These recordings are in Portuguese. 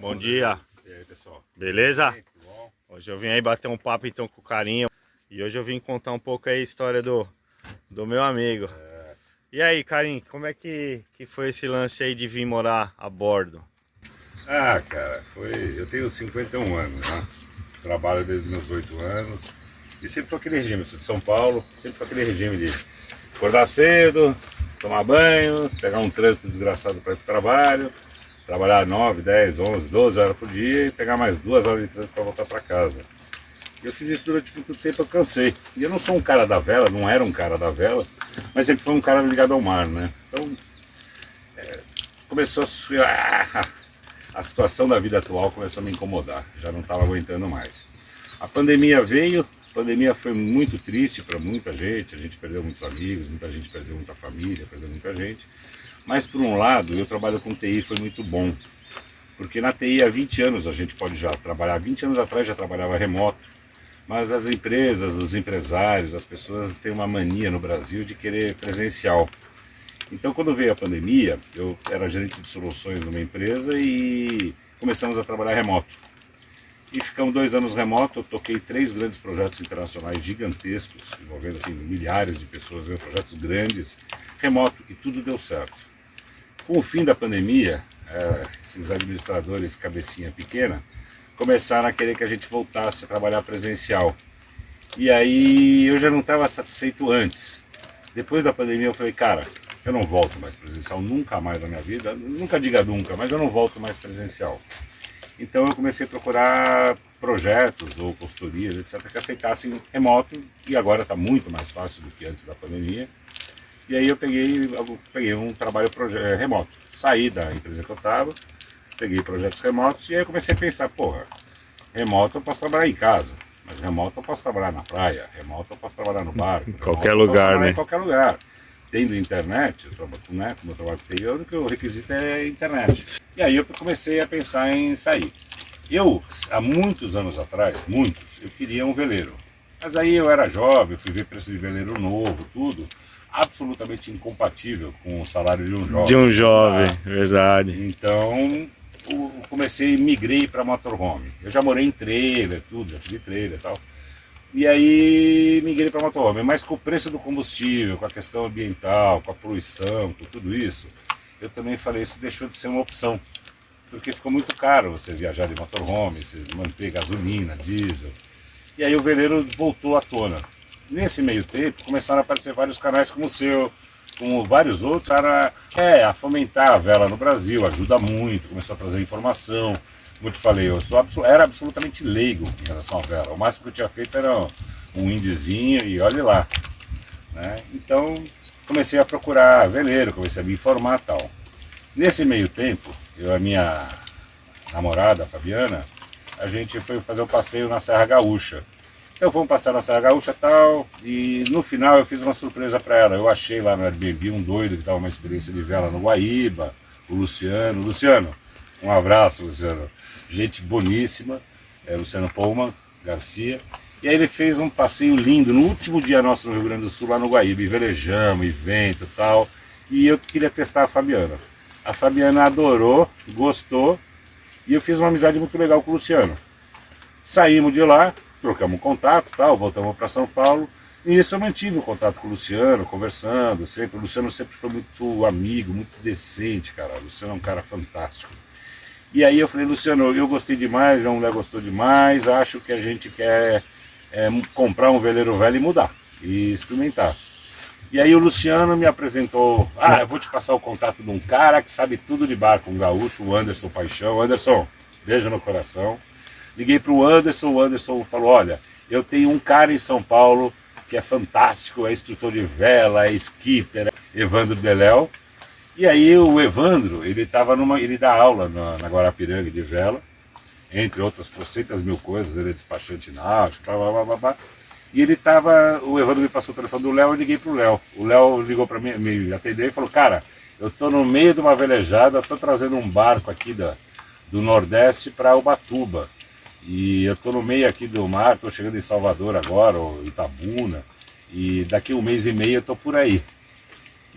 Bom dia. E aí, pessoal? Beleza? Tudo bom? Hoje eu vim aí bater um papo então com o Carinho. E hoje eu vim contar um pouco aí a história do meu amigo. E aí, Carinho, como é que foi esse lance aí de vir morar a bordo? Ah, cara, eu tenho 51 anos, né? Trabalho desde os meus 8 anos. E sempre foi aquele regime, eu sou de São Paulo, sempre foi aquele regime de acordar cedo, tomar banho, pegar um trânsito desgraçado para ir para o trabalho, trabalhar 9, 10, 11, 12 horas por dia e pegar mais 2 horas de trânsito para voltar para casa. E eu fiz isso durante muito tempo, eu cansei. E eu não sou um cara da vela, não era um cara da vela, mas sempre foi um cara ligado ao mar, né? Então, começou a situação da vida atual começou a me incomodar, já não estava aguentando mais. A pandemia veio, a pandemia foi muito triste para muita gente, a gente perdeu muitos amigos, muita gente perdeu muita família, perdeu muita gente. Mas por um lado, eu trabalho com TI, foi muito bom, porque na TI há 20 anos a gente pode já trabalhar, 20 anos atrás já trabalhava remoto, mas as empresas, os empresários, as pessoas têm uma mania no Brasil de querer presencial. Então, quando veio a pandemia, eu era gerente de soluções numa empresa e começamos a trabalhar remoto. E ficamos 2 anos remoto, eu toquei 3 grandes projetos internacionais gigantescos, envolvendo assim, milhares de pessoas, projetos grandes, remoto, e tudo deu certo. Com o fim da pandemia, esses administradores cabecinha pequena começaram a querer que a gente voltasse a trabalhar presencial. E aí eu já não estava satisfeito antes. Depois da pandemia eu falei, cara, eu não volto mais presencial, nunca mais na minha vida, nunca diga nunca, mas eu não volto mais presencial. Então eu comecei a procurar projetos ou consultorias, etc., que aceitassem remoto, e agora está muito mais fácil do que antes da pandemia. E aí eu peguei um trabalho remoto, saí da empresa que eu estava, peguei projetos remotos, e aí eu comecei a pensar, porra, remoto eu posso trabalhar em casa, mas remoto eu posso trabalhar na praia, remoto eu posso trabalhar no barco, Em qualquer lugar, né? Em qualquer lugar. Tendo internet, como eu trabalho com TI, o único requisito é internet. E aí eu comecei a pensar em sair. Eu, há muitos anos atrás, eu queria um veleiro. Mas aí eu era jovem, eu fui ver preço de veleiro novo, tudo, absolutamente incompatível com o salário de um jovem. De um jovem, verdade. Então, migrei para motorhome. Eu já morei em trailer, tudo, já tive trailer e tal. E aí migrei para motorhome, mas com o preço do combustível, com a questão ambiental, com a poluição, com tudo isso, eu também falei, isso deixou de ser uma opção, porque ficou muito caro você viajar de motorhome, você manter gasolina, diesel. E aí o veleiro voltou à tona. Nesse meio tempo começaram a aparecer vários canais como o seu, como vários outros, a fomentar a vela no Brasil, ajuda muito, começou a trazer informação. Como eu te falei, era absolutamente leigo em relação à vela. O máximo que eu tinha feito era um indizinho e olhe lá. Né? Então comecei a procurar veleiro, comecei a me informar e tal. Nesse meio tempo, eu e a minha namorada, a Fabiana, a gente foi fazer um passeio na Serra Gaúcha. Então fomos passar na Serra Gaúcha e tal, e no final eu fiz uma surpresa para ela. Eu achei lá no Airbnb um doido que estava uma experiência de vela no Guaíba, o Luciano. Luciano, um abraço, Luciano. Gente boníssima, Luciano Pullman Garcia. E aí ele fez um passeio lindo no último dia nosso no Rio Grande do Sul, lá no Guaíba, e velejamos, evento e tal. E eu queria testar a Fabiana. A Fabiana adorou, gostou, e eu fiz uma amizade muito legal com o Luciano. Saímos de lá, trocamos contato, tal, voltamos para São Paulo, e isso eu mantive o contato com o Luciano, conversando, sempre. O Luciano sempre foi muito amigo, muito decente, cara. O Luciano é um cara fantástico. E aí eu falei, Luciano, eu gostei demais, minha mulher gostou demais, acho que a gente quer comprar um veleiro velho e mudar, e experimentar. E aí o Luciano me apresentou, eu vou te passar o contato de um cara que sabe tudo de barco, um gaúcho, o Anderson Paixão. Anderson, beijo no coração. Liguei para o Anderson falou, olha, eu tenho um cara em São Paulo que é fantástico, é instrutor de vela, é skipper, Evandro Deléo. E aí o Evandro, ele dá aula na Guarapiranga de vela, entre outras 300.000 coisas, ele é despachante náutico, blá, blá, blá. E o Evandro me passou o telefone do Léo, eu liguei pro Léo. O Léo ligou para mim, me atendeu e falou, cara, eu tô no meio de uma velejada, tô trazendo um barco aqui do Nordeste para Ubatuba. E eu tô no meio aqui do mar, tô chegando em Salvador agora, ou Itabuna, e daqui 1 mês e meio eu tô por aí.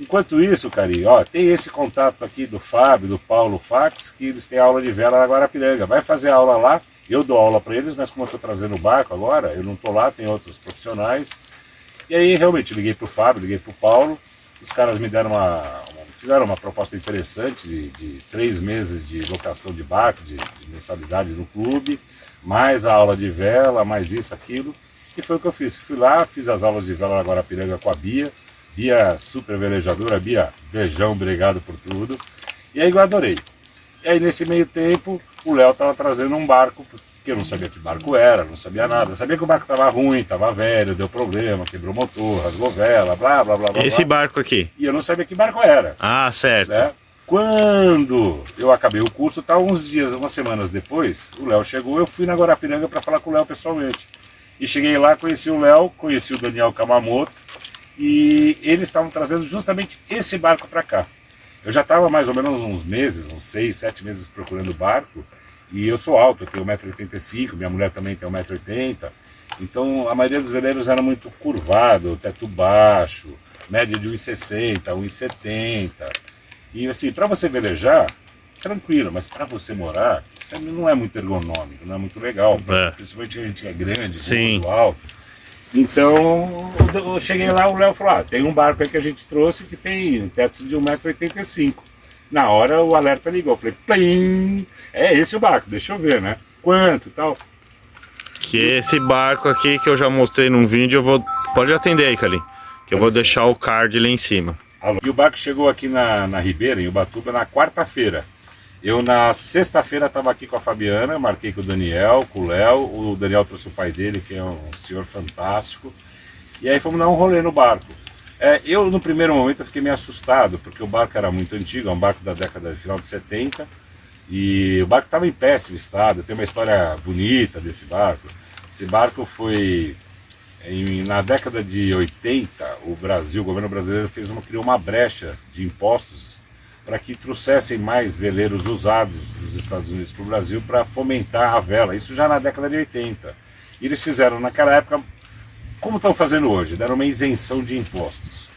Enquanto isso, Carinho, ó, tem esse contato aqui do Fábio, do Paulo Fax, que eles têm aula de vela na Guarapiranga. Vai fazer aula lá, eu dou aula para eles, mas como eu estou trazendo o barco agora, eu não estou lá, tem outros profissionais. E aí, realmente, liguei para o Fábio, liguei para o Paulo, os caras me deram fizeram uma proposta interessante de 3 meses de locação de barco, de mensalidade no clube, mais a aula de vela, mais isso, aquilo. E foi o que eu fiz. Fui lá, fiz as aulas de vela na Guarapiranga com a Bia. Bia, super velejadora. Bia, beijão, obrigado por tudo. E aí eu adorei. E aí nesse meio tempo, o Léo estava trazendo um barco, porque eu não sabia que barco era, não sabia nada. Eu sabia que o barco estava ruim, estava velho, deu problema, quebrou motor, rasgou vela, blá, blá, blá, blá. Esse barco aqui? E eu não sabia que barco era. Ah, certo. Né? Quando eu acabei o curso, tá, uns dias, umas semanas depois, o Léo chegou, eu fui na Guarapiranga para falar com o Léo pessoalmente. E cheguei lá, conheci o Léo, conheci o Daniel Kamamoto, e eles estavam trazendo justamente esse barco para cá. Eu já estava mais ou menos uns meses, uns 6, 7 meses procurando o barco, e eu sou alto, eu tenho 1,85 m, minha mulher também tem 1,80 m, então a maioria dos veleiros era muito curvado, teto baixo, média de 1,60 m, 1,70 m, e assim, para você velejar, tranquilo, mas para você morar, isso não é muito ergonômico, não é muito legal, principalmente a gente é grande, muito alto. Então, eu cheguei lá, o Léo falou, tem um barco aí que a gente trouxe que tem teto de 1,85 m. Na hora o alerta ligou, eu falei, plim, é esse o barco, deixa eu ver, né? Quanto e tal. Que esse barco aqui que eu já mostrei num vídeo, pode atender aí, Calim, que eu vou deixar o card lá em cima. E o barco chegou aqui na Ribeira, em Ubatuba, na quarta-feira. Eu na sexta-feira estava aqui com a Fabiana, marquei com o Daniel, com o Léo. O Daniel trouxe o pai dele, que é um senhor fantástico. E aí fomos dar um rolê no barco. Eu, no primeiro momento, eu fiquei meio assustado, porque o barco era muito antigo, é um barco da década de final de 70. E o barco estava em péssimo estado, tem uma história bonita desse barco. Esse barco foi... na década de 80, o governo brasileiro criou uma brecha de impostos para que trouxessem mais veleiros usados dos Estados Unidos para o Brasil para fomentar a vela, isso já na década de 80. E eles fizeram naquela época, como estão fazendo hoje, deram uma isenção de impostos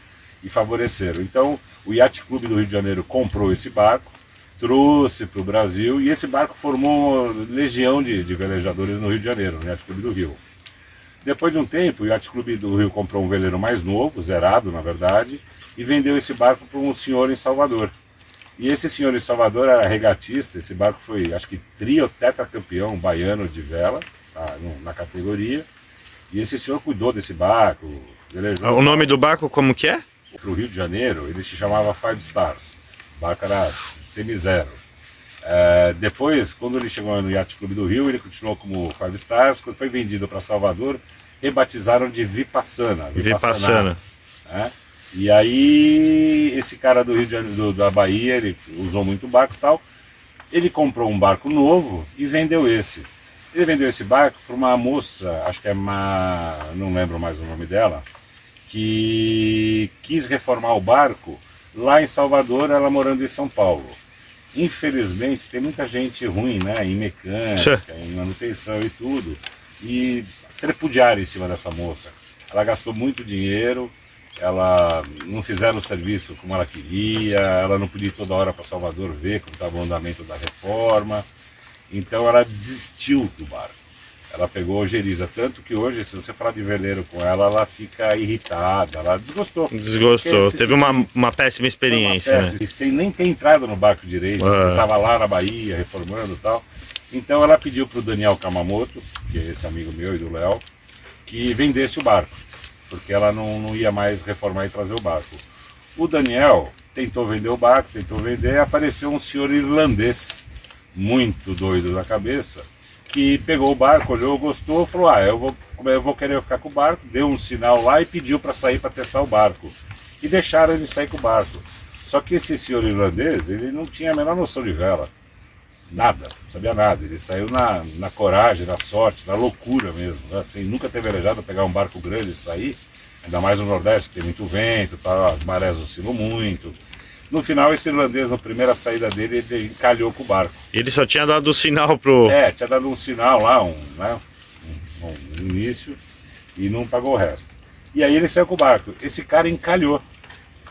e favoreceram. Então o Yacht Clube do Rio de Janeiro comprou esse barco, trouxe para o Brasil e esse barco formou uma legião de velejadores no Rio de Janeiro, no Yacht Clube do Rio. Depois de um tempo, o Yacht Clube do Rio comprou um veleiro mais novo, zerado na verdade, e vendeu esse barco para um senhor em Salvador. E esse senhor em Salvador era regatista, esse barco foi, acho que trio tetracampeão baiano de vela, na categoria. E esse senhor cuidou desse barco. O nome do barco como que é? Para o Rio de Janeiro, ele se chamava Five Stars. O barco era semi-zero. Depois, quando ele chegou no Yacht Clube do Rio, ele continuou como Five Stars. Quando foi vendido para Salvador, rebatizaram de Vipassana. Vipassana. E aí, esse cara do Rio de Janeiro, da Bahia, ele usou muito barco e tal. Ele comprou um barco novo e vendeu esse. Ele vendeu esse barco para uma moça, acho que não lembro mais o nome dela, que quis reformar o barco lá em Salvador, ela morando em São Paulo. Infelizmente, tem muita gente ruim, né, em mecânica, em manutenção e tudo, e tripudiaram em cima dessa moça. Ela gastou muito dinheiro, ela não fizeram o serviço como ela queria, ela não podia ir toda hora para Salvador ver como estava o andamento da reforma, então ela desistiu do barco. Ela pegou ojeriza, tanto que hoje, se você falar de veleiro com ela, ela fica irritada, ela desgostou. Desgostou, teve uma péssima experiência, né? E sem nem ter entrado no barco direito, estava lá na Bahia, reformando e tal. Então ela pediu para o Daniel Kamamoto, que é esse amigo meu e do Léo, que vendesse o barco, porque ela não ia mais reformar e trazer o barco. O Daniel tentou vender o barco, tentou vender, e apareceu um senhor irlandês, muito doido da cabeça, que pegou o barco, olhou, gostou, falou, eu vou querer ficar com o barco, deu um sinal lá e pediu para sair para testar o barco. E deixaram ele sair com o barco. Só que esse senhor irlandês, ele não tinha a menor noção de vela. Nada, não sabia nada. Ele saiu na coragem, na sorte, na loucura mesmo. Né? Assim, nunca ter velejado, pegar um barco grande e sair, ainda mais no Nordeste, que tem muito vento, tá, as marés oscilam muito. No final, esse irlandês, na primeira saída dele, ele encalhou com o barco. Ele só tinha dado o sinal pro... tinha dado um sinal lá, um início, e não pagou o resto. E aí ele saiu com o barco. Esse cara encalhou.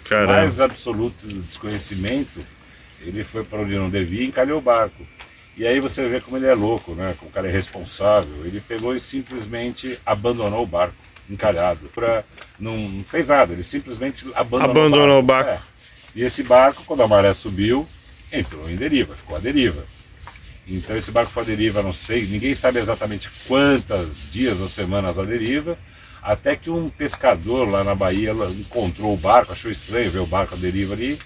Caramba. Mais absoluto desconhecimento, ele foi para onde não devia e encalhou o barco. E aí você vê como ele é louco, né? Como o cara é responsável. Ele pegou e simplesmente abandonou o barco, encalhado. Não fez nada, ele simplesmente abandonou o barco. É. E esse barco, quando a maré subiu, entrou em deriva, ficou à deriva. Então esse barco foi à deriva, não sei, ninguém sabe exatamente quantos dias ou semanas à deriva, até que um pescador lá na Bahia encontrou o barco, achou estranho ver o barco à deriva ali,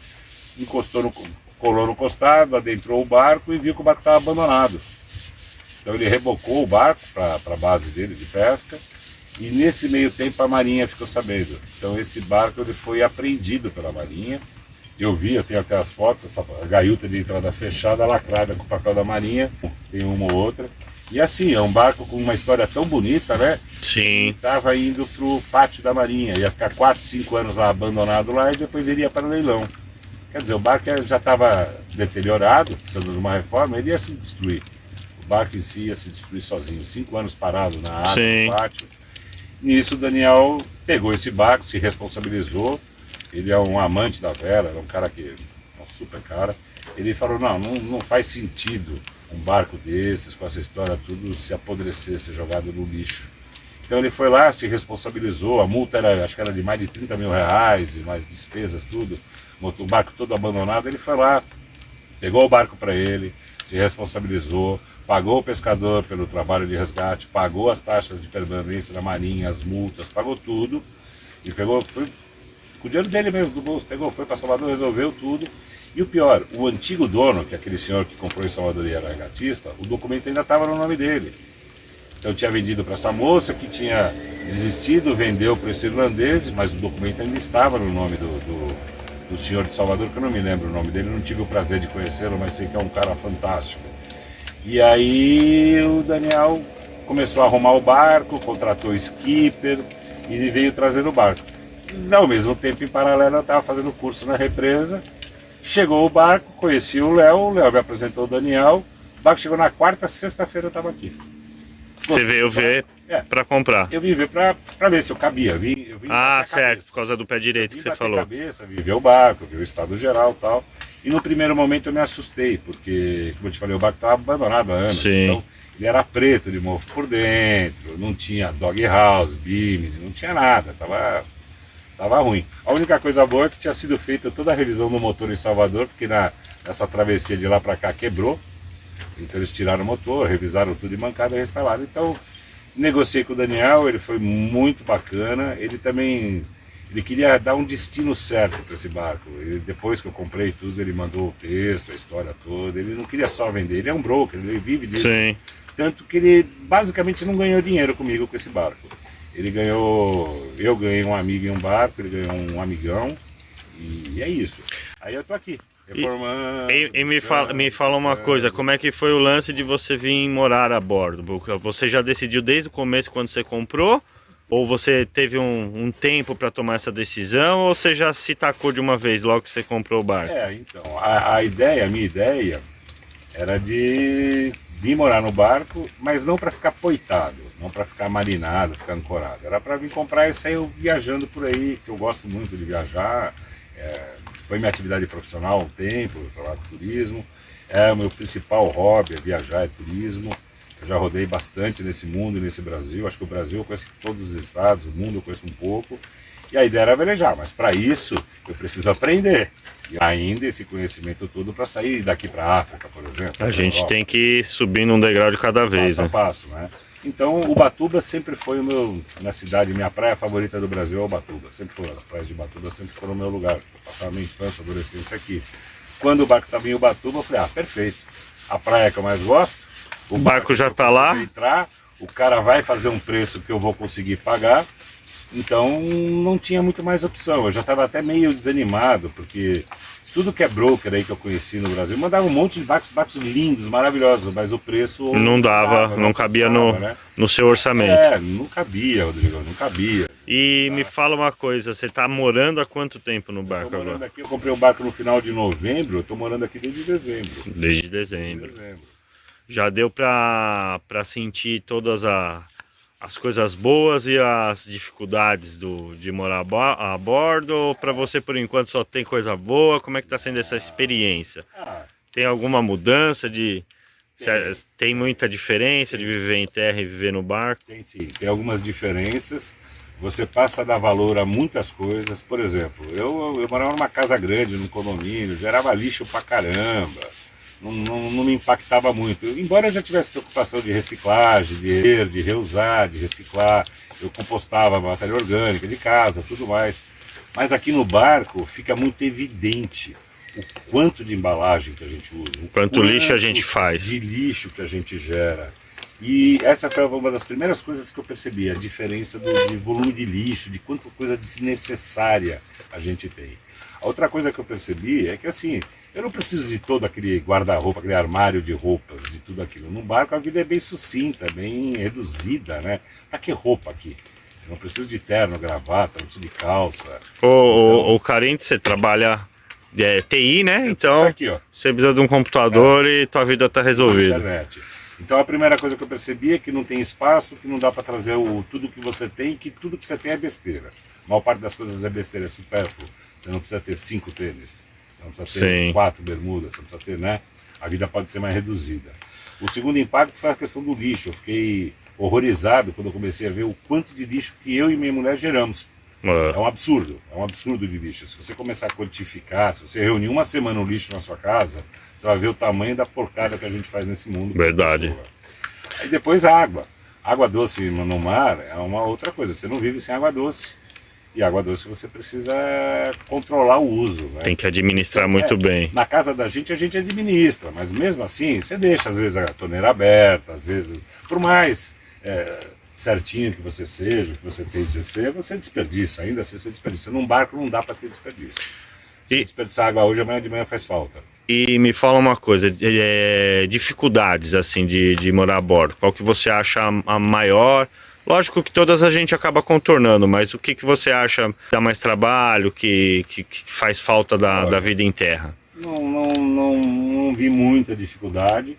colou no costado, adentrou o barco e viu que o barco estava abandonado. Então ele rebocou o barco para a base dele de pesca, e nesse meio tempo a Marinha ficou sabendo. Então esse barco ele foi apreendido pela Marinha. Eu tenho até as fotos, essa gaiuta de entrada fechada, lacrada com o papel da Marinha, tem uma ou outra. E assim, é um barco com uma história tão bonita, né? Sim. Estava indo para o pátio da Marinha, ia ficar 4, 5 anos lá abandonado lá e depois iria para o leilão. Quer dizer, o barco já estava deteriorado, precisando de uma reforma, ele ia se destruir. O barco em si ia se destruir sozinho, 5 anos parado na água, no pátio. Nisso o Daniel pegou esse barco, se responsabilizou. Ele é um amante da vela, é um cara que é um super cara. Ele falou, não faz sentido um barco desses, com essa história tudo, se apodrecer, ser jogado no lixo. Então ele foi lá, se responsabilizou, a multa acho que era de mais de 30 mil reais, e mais despesas, tudo. O barco todo abandonado, ele foi lá, pegou o barco para ele, se responsabilizou, pagou o pescador pelo trabalho de resgate, pagou as taxas de permanência da Marinha, as multas, pagou tudo, e foi com o dinheiro dele mesmo, do bolso, foi para Salvador, resolveu tudo. E o pior, o antigo dono, que é aquele senhor que comprou em Salvador e era regatista, o documento ainda estava no nome dele. Então tinha vendido para essa moça que tinha desistido, vendeu para esse irlandês, mas o documento ainda estava no nome do senhor de Salvador, que eu não me lembro o nome dele, não tive o prazer de conhecê-lo, mas sei que é um cara fantástico. E aí o Daniel começou a arrumar o barco, contratou o skipper e veio trazendo o barco. Ao mesmo tempo, em paralelo, eu estava fazendo curso na represa. Chegou o barco, conheci o Léo me apresentou o Daniel. O barco chegou na quarta, sexta-feira eu estava aqui. Você veio ver para comprar? Eu vim ver para ver se eu cabia. Eu vim certo, por causa do pé direito que você falou. Cabeça, vim ver o barco, ver o estado geral e tal. E no primeiro momento eu me assustei, porque, como eu te falei, o barco estava abandonado há anos. Sim. Então ele era preto de mofo por dentro, não tinha dog house, bimini, não tinha nada, tava ruim. A única coisa boa é que tinha sido feita toda a revisão do motor em Salvador, porque nessa travessia de lá para cá quebrou. Então eles tiraram o motor, revisaram tudo e mancaram e restauraram. Então negociei com o Daniel, ele foi muito bacana. Ele queria dar um destino certo para esse barco. Depois que eu comprei tudo, ele mandou o texto, a história toda. Ele não queria só vender, ele é um broker, ele vive disso. Sim. Tanto que ele basicamente não ganhou dinheiro comigo com esse barco. Eu ganhei um amigo em um barco, ele ganhou um amigão, e é isso. Aí eu tô aqui, reformando. E me fala uma coisa, como é que foi o lance de você vir morar a bordo? Você já decidiu desde o começo quando você comprou? Ou você teve um tempo para tomar essa decisão? Ou você já se tacou de uma vez logo que você comprou o barco? Então, a minha ideia era de vir morar no barco, mas não para ficar poitado, não para ficar marinado, ficar ancorado. Era para vir comprar e sair viajando por aí, que eu gosto muito de viajar. Foi minha atividade profissional há um tempo, eu trabalho com turismo. O meu principal hobby é viajar, é turismo. Eu já rodei bastante nesse mundo e nesse Brasil. Acho que o Brasil eu conheço todos os estados, o mundo eu conheço um pouco. E a ideia era velejar, mas para isso eu preciso aprender. E ainda esse conhecimento todo para sair daqui para a África, por exemplo. A gente tem que ir subindo um degrau de cada vez, passo a passo, né? Então, Ubatuba sempre foi minha cidade, minha praia favorita do Brasil é Ubatuba. Sempre foi, as praias de Ubatuba sempre foram o meu lugar. Eu passava minha infância, adolescência aqui. Quando o barco estava em Ubatuba, eu falei, perfeito. A praia que eu mais gosto, o barco já está lá. Entrar, o cara vai fazer um preço que eu vou conseguir pagar. Então não tinha muito mais opção. Eu já estava até meio desanimado, porque tudo que é broker aí que eu conheci no Brasil mandava um monte de barcos lindos, maravilhosos, mas o preço não cabia no seu orçamento. Não cabia, Rodrigo, não cabia. E me fala uma coisa, você está morando há quanto tempo no barco agora? Aqui, eu comprei o barco no final de novembro, eu estou morando aqui desde dezembro. Desde dezembro. Já deu para sentir todas as coisas boas e as dificuldades de morar a bordo, ou para você por enquanto só tem coisa boa? Como é que está sendo essa experiência? Ah, Tem alguma mudança tem, tem muita diferença de viver em terra e viver no barco? tem sim, tem algumas diferenças. Você passa a dar valor a muitas coisas. Por exemplo, eu morava numa casa grande, num condomínio, gerava lixo pra caramba. Não me impactava muito. Embora eu já tivesse preocupação de reciclagem, de reusar, de reciclar, eu compostava matéria orgânica de casa, tudo mais. Mas aqui no barco fica muito evidente o quanto de embalagem que a gente usa, o Quanto lixo a gente faz. de lixo que a gente gera. E essa foi uma das primeiras coisas que eu percebi, a diferença de volume de lixo, de quanta coisa desnecessária a gente tem. A outra coisa que eu percebi é que assim, eu não preciso de todo aquele guarda-roupa, aquele armário de roupas, de tudo aquilo. No barco a vida é bem sucinta, bem reduzida, né? Pra que roupa aqui? Eu não preciso de terno, gravata, não preciso de calça. O Karim, você trabalha TI, né? Isso Então aqui, ó. você precisa de um computador e tua vida tá resolvida. Internet. Então a primeira coisa que eu percebi é que não tem espaço, que não dá para trazer tudo que você tem, que tudo que você tem é besteira. A maior parte das coisas é besteira, é supérfluo. Você não precisa ter 5 tênis, você não precisa ter Sim. 4 bermudas, você não precisa ter, né? A vida pode ser mais reduzida. O segundo impacto foi a questão do lixo. Eu fiquei horrorizado quando eu comecei a ver o quanto de lixo que eu e minha mulher geramos. É um absurdo de lixo. Se você começar a quantificar, se você reunir uma semana o lixo na sua casa, você vai ver o tamanho da porcada que a gente faz nesse mundo. Verdade. Aí depois a água. Água doce no mar é uma outra coisa. Você não vive sem água doce. E água doce você precisa controlar o uso. Né? Tem que administrar muito bem. Na casa da gente a gente administra, mas mesmo assim você deixa às vezes a torneira aberta, às vezes, por mais certinho que você seja, que você tem de ser, você desperdiça, ainda assim você desperdiça. Num barco não dá para ter desperdício. Se desperdiçar água hoje, amanhã de manhã faz falta. E me fala uma coisa, dificuldades assim de morar a bordo. Qual que você acha a maior? Lógico que todas a gente acaba contornando, mas o que você acha que dá mais trabalho, que faz falta da vida em terra? Não vi muita dificuldade.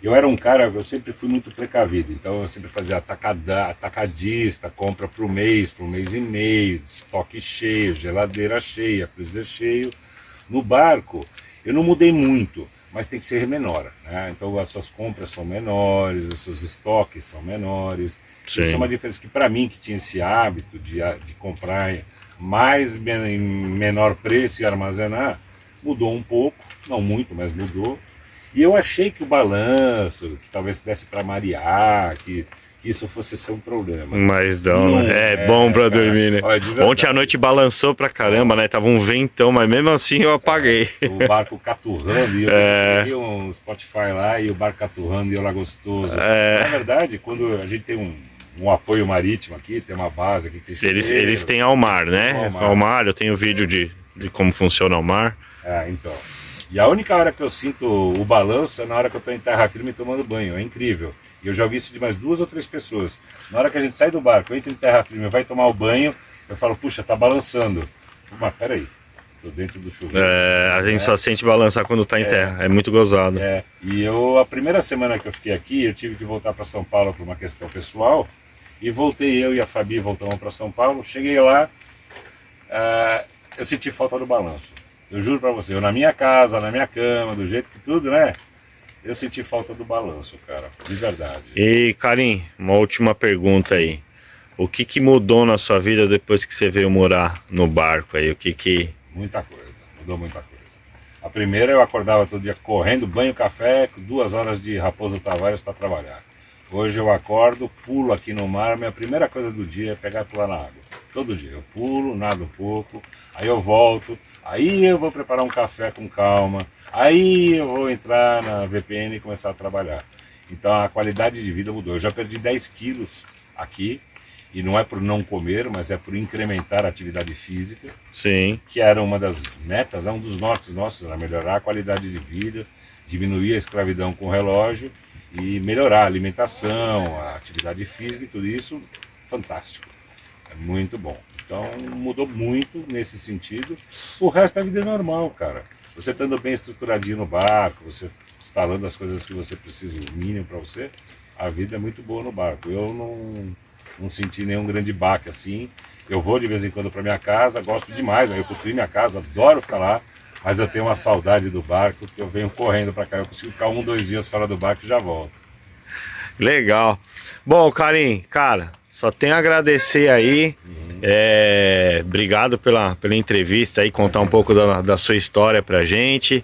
Eu era um cara, eu sempre fui muito precavido, então eu sempre fazia atacadista, compra para um mês e meio, estoque cheio, geladeira cheia, freezer cheio. No barco, eu não mudei muito, mas tem que ser menor, né? Então as suas compras são menores, os seus estoques são menores. Sim. Isso é uma diferença que para mim, que tinha esse hábito de comprar mais em menor preço e armazenar, mudou um pouco, não muito, mas mudou. E eu achei que o balanço, que talvez desse para marear, que isso fosse ser um problema. Mas não, né? É bom para dormir, né? Olha, ontem à noite balançou pra caramba, né? Tava um ventão, mas mesmo assim eu apaguei. O barco caturrando, e eu peguei um Spotify lá, e o barco caturrando, e eu lá gostoso. Na verdade, quando a gente tem um apoio marítimo aqui, tem uma base aqui, tem chuveiro. Eles têm Almar, né? Almar, eu tenho vídeo de como funciona o Almar. Então. E a única hora que eu sinto o balanço é na hora que eu estou em terra firme tomando banho. É incrível. E eu já ouvi isso de mais 2 ou 3 pessoas. Na hora que a gente sai do barco, entra em terra firme, vai tomar o banho, eu falo, puxa, tá balançando. Mas peraí, tô dentro do chuveiro. A gente só sente balançar quando tá em terra. É muito gozado. E a primeira semana que eu fiquei aqui, eu tive que voltar para São Paulo por uma questão pessoal. E voltei, eu e a Fabi voltamos para São Paulo. Cheguei lá, eu senti falta do balanço. Eu juro pra você, eu na minha casa, na minha cama, do jeito que tudo, né? Eu senti falta do balanço, cara, de verdade. E, Karim, uma última pergunta aí. O que mudou na sua vida depois que você veio morar no barco aí? Muita coisa, mudou muita coisa. A primeira, eu acordava todo dia correndo, banho, café, 2 horas de Raposo Tavares para trabalhar. Hoje eu acordo, pulo aqui no mar, minha primeira coisa do dia é pegar e pular na água. Todo dia, eu pulo, nado um pouco, aí eu volto, aí eu vou preparar um café com calma, aí eu vou entrar na VPN e começar a trabalhar. Então a qualidade de vida mudou. Eu já perdi 10 quilos aqui, e não é por não comer, mas é por incrementar a atividade física. Sim. Que era uma das metas, um dos nortes nossos, era melhorar a qualidade de vida, diminuir a escravidão com o relógio e melhorar a alimentação, a atividade física e tudo isso, fantástico. É muito bom. Então mudou muito nesse sentido. O resto da vida é normal, cara. Você estando bem estruturadinho no barco, você instalando as coisas que você precisa, o mínimo para você, a vida é muito boa no barco. Eu não senti nenhum grande baque assim. Eu vou de vez em quando para minha casa, gosto demais, né? Eu construí minha casa, adoro ficar lá, mas eu tenho uma saudade do barco, que eu venho correndo para cá, eu consigo ficar 1, 2 dias fora do barco e já volto. Legal. Bom, Karim, cara, só tenho a agradecer aí. Obrigado pela entrevista aí, contar um pouco da sua história pra gente.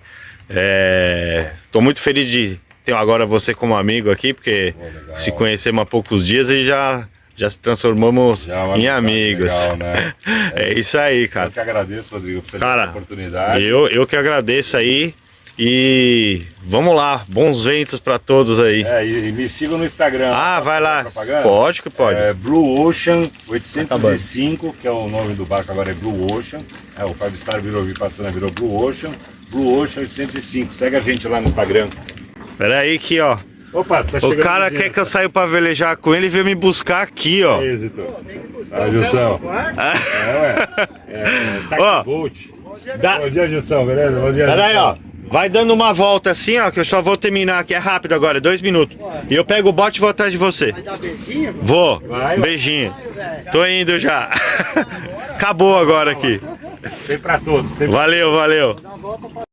Tô muito feliz de ter agora você como amigo aqui, porque se conhecemos há poucos dias e já se transformamos em amigos. Legal, né? É isso aí, cara. Eu que agradeço, Rodrigo, por você Cara, ter essa oportunidade. Eu que agradeço aí. E vamos lá, bons ventos para todos aí. E me sigam no Instagram. Ah, vai lá. Propaganda? Pode que pode. Blue Ocean 805, que é o nome do barco agora, é Blue Ocean. O Five Star virou Vipassana, virou Blue Ocean. Blue Ocean 805. Segue a gente lá no Instagram. Pera aí que, ó. Opa, tá O chegando. cara quer que eu saia pra velejar com ele e veio me buscar aqui, ó. Êxito. Gilson. Ó. Bolt. Bom dia, Gilson, beleza? Bom dia. Pera aí, ó. Vai dando uma volta assim, ó, que eu só vou terminar aqui. É rápido agora, 2 minutos. E eu pego o bote e vou atrás de você. Vai dar beijinho? Vou. Vai. Beijinho. Tô indo já. Acabou agora aqui. Tem pra todos. Valeu, valeu.